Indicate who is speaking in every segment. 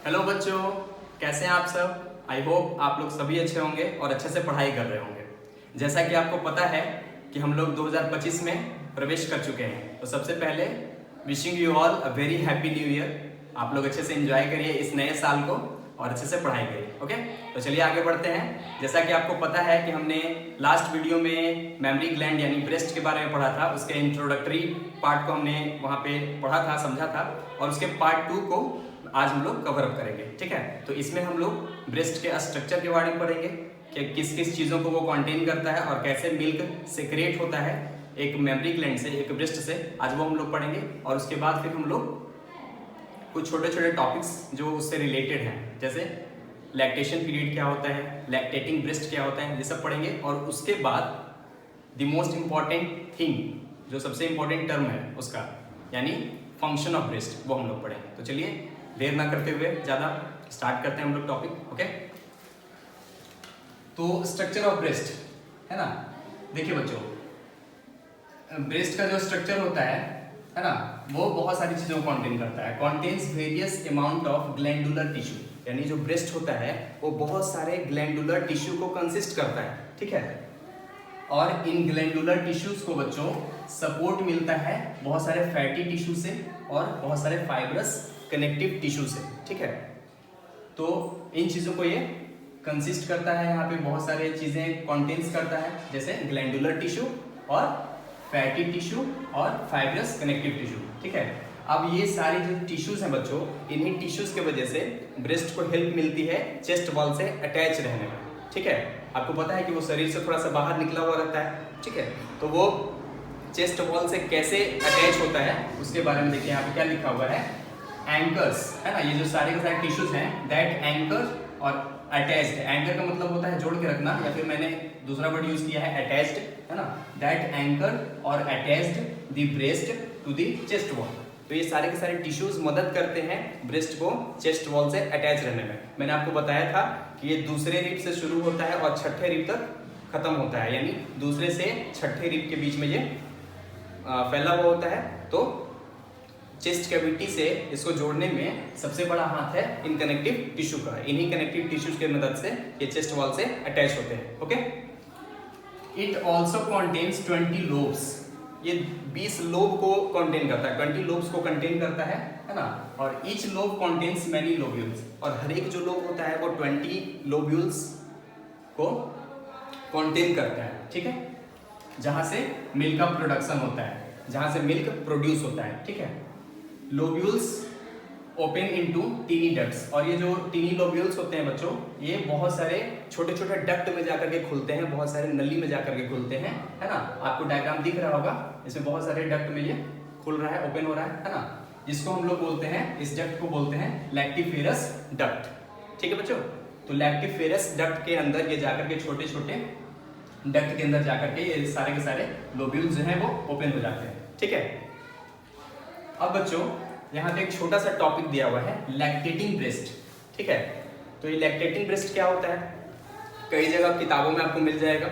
Speaker 1: Hello बच्चों, कैसे हैं आप सब। आई होप आप लोग सभी अच्छे होंगे और अच्छे से पढ़ाई कर रहे होंगे। जैसा कि आपको पता है कि हम लोग 2025 में प्रवेश कर चुके हैं, तो सबसे पहले wishing you all a very happy new year. आप लोग अच्छे से एंजॉय करिए इस नए साल को और अच्छे से पढ़ाई करिए। ओके, तो चलिए आगे बढ़ते हैं। जैसा कि आपको पता है कि हमने लास्ट वीडियो में मेमोरी ग्लैंड यानी ब्रेस्ट के बारे में पढ़ा था। उसके इंट्रोडक्टरी पार्ट को हमने वहाँ पे पढ़ा था, समझा था, और उसके पार्ट 2 को आज हम लोग कवर अप करेंगे। ठीक है, तो इसमें हम लोग ब्रेस्ट के स्ट्रक्चर के बारे में पढ़ेंगे कि किस किस चीज़ों को वो कंटेन करता है और कैसे मिल्क सेक्रेट होता है एक मेमोरी ग्लैंड से, एक ब्रेस्ट से। आज वो हम लोग पढ़ेंगे और उसके बाद फिर हम लोग कुछ छोटे छोटे टॉपिक्स जो उससे रिलेटेड हैं, जैसे लैक्टेशन पीरियड क्या होता है, लैक्टेटिंग ब्रेस्ट क्या होता है, ये सब पढ़ेंगे। और उसके बाद द मोस्ट इम्पॉर्टेंट थिंग, जो सबसे इम्पॉर्टेंट टर्म है उसका, यानी फंक्शन ऑफ ब्रेस्ट, वो हम लोग पढ़ेंगे। तो चलिए देर ना करते हुए ज़्यादा स्टार्ट करते हैं हम लोग टॉपिक। ओके, तो स्ट्रक्चर ऑफ ब्रेस्ट है ना। देखिए बच्चों, ब्रेस्ट का जो स्ट्रक्चर होता है ना, वो बहुत सारी चीज़ों को कंटेन करता है। Contains various amount of glandular tissue, यानी जो ब्रेस्ट होता है वो बहुत सारे ग्लैंडुलर टिश्यू को कंसिस्ट करता है। ठीक है, और इन ग्लैंडुलर टिश्यूज को बच्चों सपोर्ट मिलता है बहुत सारे फैटी टिश्यू से और बहुत सारे फाइब्रस कनेक्टिव टिश्यू से। ठीक है, तो इन चीज़ों को ये कंसिस्ट करता है। यहाँ पे बहुत सारे चीज़ें कंटेन्स करता है, जैसे ग्लैंडुलर टिश्यू और फैटी टिश्यू और फाइब्रस कनेक्टिव टिश्यू। ठीक है, अब ये सारे जो टिश्यूज हैं बच्चों, इन्हीं टिश्यूज के वजह से ब्रेस्ट को हेल्प मिलती है चेस्ट वॉल से अटैच रहने में। ठीक है, आपको पता है कि वो शरीर से थोड़ा सा बाहर निकला हुआ रहता है। ठीक है, तो वो चेस्ट वॉल से कैसे अटैच होता है उसके बारे में देखिए। यहाँ पे क्या लिखा हुआ है, एंकर्स है ना। ये जो सारे के सारे टिश्यूज हैं, दैट एंकर और अटैच्ड। एंकर का मतलब होता है जोड़ के रखना, या फिर मैंने दूसरा वर्ड यूज किया है अटैच्ड, है ना। दैट एंकर और attached the breast to the chest wall. तो ये सारे के सारे टिश्यूज मदद करते हैं ब्रेस्ट को चेस्ट वॉल से अटैच रहने में। मैंने आपको बताया था कि ये दूसरे रिब से शुरू होता है और छठे रिब तक खत्म होता है, यानी दूसरे से छठे रिब के बीच में ये फैला हुआ होता है। तो चेस्ट कैविटी से इसको जोड़ने में सबसे बड़ा हाथ है इन कनेक्टिव टिश्यू का। इन्हीं कनेक्टिव टिश्यूज की मदद से ये चेस्ट वॉल से अटैच होते हैं। Okay, it also contains 20 lobes. ये 20 लोब को कंटेन करता है, 20 लोब्स को कंटेन करता है ना। और each lobe contains many lobules, और हर एक जो लोब होता है वो 20 लोब्यूल्स को कंटेन करता है। ठीक है, जहां से मिल्क का प्रोडक्शन होता है, जहां से मिल्क प्रोड्यूस होता है। ठीक है, lobules open into tiny ducts, और ये जो टीनी लोब्यूल्स होते हैं बच्चों, ये बहुत सारे छोटे छोटे डक्ट में जाकर के खुलते हैं, बहुत सारे नली में जाकर के खुलते हैं, है ना। आपको डायग्राम दिख रहा होगा, इसमें बहुत सारे डक्ट में ये खुल रहा है, ओपन हो रहा है ना। जिसको हम लोग बोलते हैं, इस डक्ट को बोलते हैं लैक्टिफेरस डक्ट। ठीक है बच्चों, तो लैक्टिफेरस डक्ट के अंदर ये जाकर के छोटे छोटे डक्ट के अंदर जाकर के ये सारे के सारे लोब्यूल्स जो हैं वो ओपन हो जाते हैं। ठीक है, अब बच्चों यहाँ पे एक छोटा सा टॉपिक दिया हुआ है, लैक्टेटिंग ब्रेस्ट। ठीक है, तो ये लैक्टेटिंग ब्रेस्ट क्या होता है, कई जगह किताबों में आपको मिल जाएगा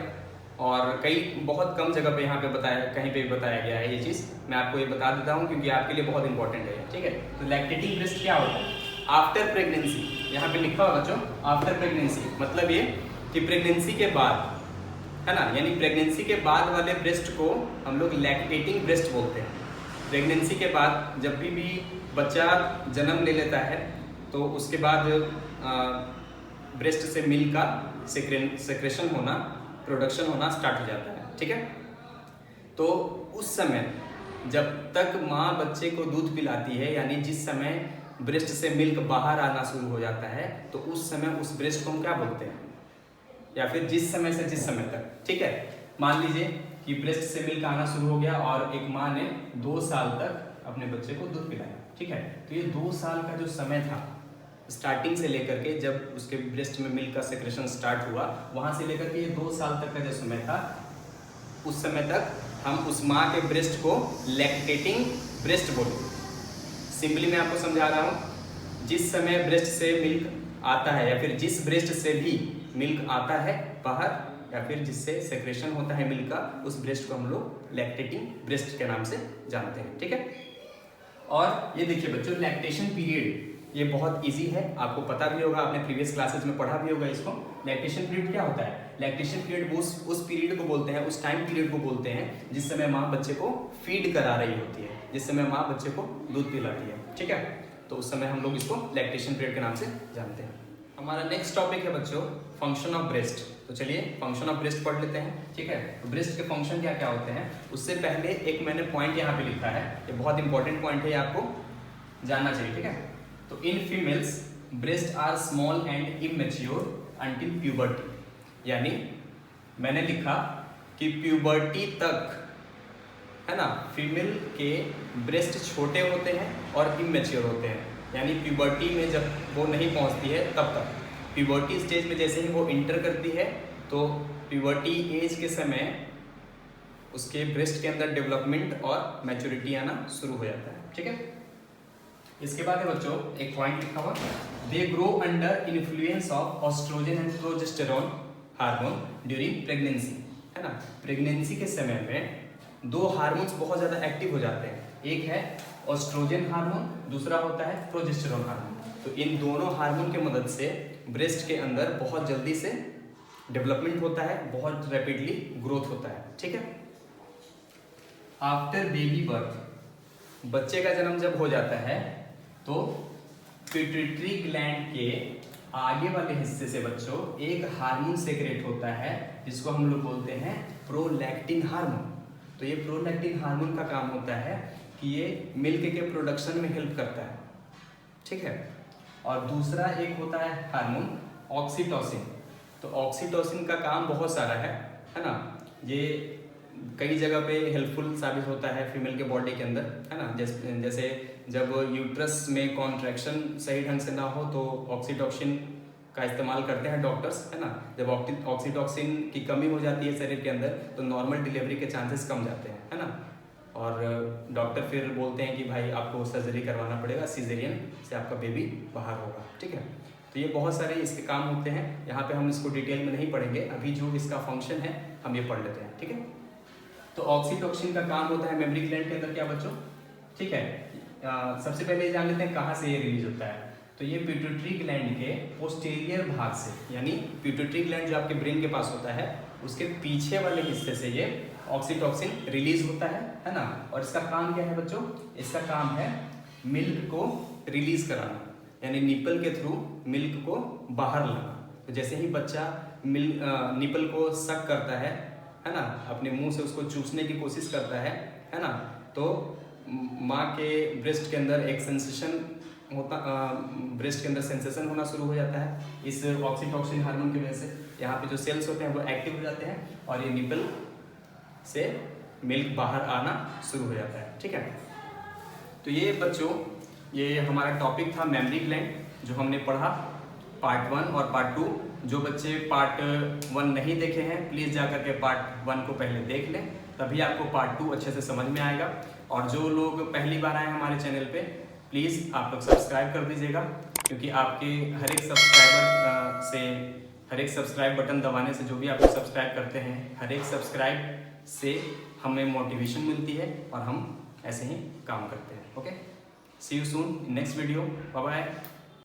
Speaker 1: और कई बहुत कम जगह पे यहाँ पे बताया, कहीं पे भी बताया गया है ये चीज़। मैं आपको ये बता देता हूँ क्योंकि आपके लिए बहुत इंपॉर्टेंट है। ठीक है, तो लैक्टेटिंग ब्रेस्ट क्या होता है, आफ्टर प्रेगनेंसी, यहाँ पे लिखा हुआ बच्चों आफ्टर प्रेगनेंसी, मतलब ये कि प्रेगनेंसी के बाद, है ना, यानी प्रेगनेंसी के बाद वाले ब्रेस्ट को हम लोग लैक्टेटिंग ब्रेस्ट बोलते हैं। प्रेगनेंसी के बाद जब भी बच्चा जन्म ले लेता है तो उसके बाद ब्रेस्ट से मिल्क का सेक्रेशन होना, प्रोडक्शन होना स्टार्ट हो जाता है। ठीक है, तो उस समय जब तक माँ बच्चे को दूध पिलाती है, यानी जिस समय ब्रेस्ट से मिल्क बाहर आना शुरू हो जाता है, तो उस समय उस ब्रेस्ट को हम क्या बोलते हैं, या फिर जिस समय से जिस समय तक। ठीक है, मान लीजिए कि ब्रेस्ट से मिल्क आना शुरू हो गया और एक माँ ने 2 साल तक अपने बच्चे को दूध पिलाया। ठीक है, तो ये 2 साल का जो समय था, स्टार्टिंग से लेकर के जब उसके ब्रेस्ट में मिल्क का सेक्रेशन स्टार्ट हुआ, वहाँ से लेकर के ये 2 साल तक का जो समय था, उस समय तक हम उस माँ के ब्रेस्ट को लैक्टेटिंग ब्रेस्ट बोलते। सिंपली मैं आपको समझा रहा हूँ, जिस समय ब्रेस्ट से मिल्क आता है या फिर जिस ब्रेस्ट से भी मिल्क आता है बाहर, या फिर जिससे सेक्रेशन होता है मिल्क का, उस ब्रेस्ट को हम लोग लैक्टेटिंग ब्रेस्ट के नाम से जानते हैं। ठीक है, और ये देखिए बच्चों, लैक्टेशन पीरियड ये बहुत इजी है, आपको पता भी होगा, आपने प्रीवियस क्लासेज में पढ़ा भी होगा इसको। लैक्टेशन पीरियड क्या होता है? लैक्टेशन पीरियड उस पीरियड को बोलते हैं, उस टाइम पीरियड को बोलते हैं जिस समय माँ बच्चे को फीड करा रही होती है, जिस समय माँ बच्चे को दूध पिलाती है, ठीक है। तो उस समय हम लोग इसको लैक्टेशन पीरियड के नाम से जानते हैं। हमारा नेक्स्ट टॉपिक है बच्चों फंक्शन ऑफ ब्रेस्ट। तो चलिए फंक्शन ऑफ ब्रेस्ट पढ़ लेते हैं, ठीक है। तो ब्रेस्ट के फंक्शन क्या क्या होते हैं, उससे पहले एक मैंने पॉइंट यहाँ पे लिखा है, ये बहुत इंपॉर्टेंट पॉइंट है, ये आपको जानना चाहिए, ठीक है। तो in females breast are small and immature until puberty, यानी मैंने लिखा कि प्यूबर्टी तक, है ना, फीमेल के ब्रेस्ट छोटे होते हैं और इमैच्योर होते हैं, यानी प्यूबर्टी में जब वो नहीं पहुंचती है तब तक। प्यूबर्टी स्टेज में जैसे ही वो इंटर करती है तो प्यूबर्टी एज के समय उसके ब्रेस्ट के अंदर डेवलपमेंट और मैच्योरिटी आना शुरू हो जाता है, ठीक है। इसके बाद है बच्चों एक पॉइंट लिखा हुआ, they grow under influence of oestrogen and progesterone hormone during pregnancy, है ना। प्रेगनेंसी के समय में दो हार्मोन्स बहुत ज़्यादा एक्टिव हो जाते हैं, एक है ऑस्ट्रोजन हार्मोन, दूसरा होता है प्रोजेस्टेरोन हार्मोन। तो इन दोनों हार्मोन के मदद से ब्रेस्ट के अंदर बहुत जल्दी से डेवलपमेंट होता है, बहुत रैपिडली ग्रोथ होता है, ठीक है। आफ्टर बेबी बर्थ, बच्चे का जन्म जब हो जाता है तो पिट्यूटरी ग्लैंड के आगे वाले हिस्से से बच्चों एक हार्मोन सेक्रेट होता है जिसको हम लोग बोलते हैं प्रोलैक्टिन हार्मोन। तो ये प्रोलैक्टिन हार्मोन का काम होता है कि ये मिल्क के प्रोडक्शन में हेल्प करता है, ठीक है। और दूसरा एक होता है हार्मोन ऑक्सीटोसिन। तो ऑक्सीटोसिन का काम बहुत सारा है ना। ये कई जगह पे हेल्पफुल साबित होता है फीमेल के बॉडी के अंदर, है ना। जैसे जब यूट्रस में कॉन्ट्रैक्शन सही ढंग से ना हो तो ऑक्सीटोसिन का इस्तेमाल करते हैं डॉक्टर्स, है ना। जब ऑक्सीटोसिन की कमी हो जाती है शरीर के अंदर तो नॉर्मल डिलीवरी के चांसेस कम जाते हैं, है ना। और डॉक्टर फिर बोलते हैं कि भाई आपको सर्जरी करवाना पड़ेगा, सीजेरियन से आपका बेबी बाहर होगा, ठीक है। तो ये बहुत सारे इसके काम होते हैं, यहाँ पे हम इसको डिटेल में नहीं पढ़ेंगे, अभी जो इसका फंक्शन है हम ये पढ़ लेते हैं, ठीक है। तो ऑक्सीटोसिन का काम होता है मेमरी ग्लैंड के अंदर क्या बच्चों, ठीक है। सबसे पहले जान लेते हैं कहाँ से ये रिलीज होता है। तो ये पिट्यूटरी ग्लैंड के पोस्टीरियर भाग से, यानी पिट्यूटरी ग्लैंड जो आपके ब्रेन के पास होता है उसके पीछे वाले हिस्से से ये ऑक्सीटोसिन रिलीज होता है ना। और इसका काम क्या है बच्चों, इसका काम है मिल्क को रिलीज कराना, यानी निपल के थ्रू मिल्क को बाहर लाना। तो जैसे ही बच्चा निपल को सक करता है ना, अपने मुंह से उसको चूसने की कोशिश करता है ना, तो माँ के ब्रेस्ट के अंदर एक सेंसेशन होता, ब्रेस्ट के अंदर सेंसेशन होना शुरू हो जाता है इस ऑक्सीटोसिन हार्मोन की वजह से। यहाँ पे जो सेल्स होते हैं वो एक्टिव हो जाते हैं और ये निपल से मिल्क बाहर आना शुरू हो जाता है, ठीक है। तो ये बच्चों ये हमारा टॉपिक था मेमरी ग्लैंड जो हमने पढ़ा पार्ट 1 और पार्ट 2। जो बच्चे पार्ट 1 नहीं देखे हैं प्लीज़ जाकर के पार्ट 1 को पहले देख लें, तभी आपको पार्ट 2 अच्छे से समझ में आएगा। और जो लोग पहली बार आए हमारे चैनल पे प्लीज़ आप लोग सब्सक्राइब कर दीजिएगा, क्योंकि आपके हर एक सब्सक्राइब बटन दबाने से, जो भी आप लोग सब्सक्राइब करते हैं, हर एक सब्सक्राइब से हमें मोटिवेशन मिलती है और हम ऐसे ही काम करते हैं। Okay, see you soon next video, bye bye.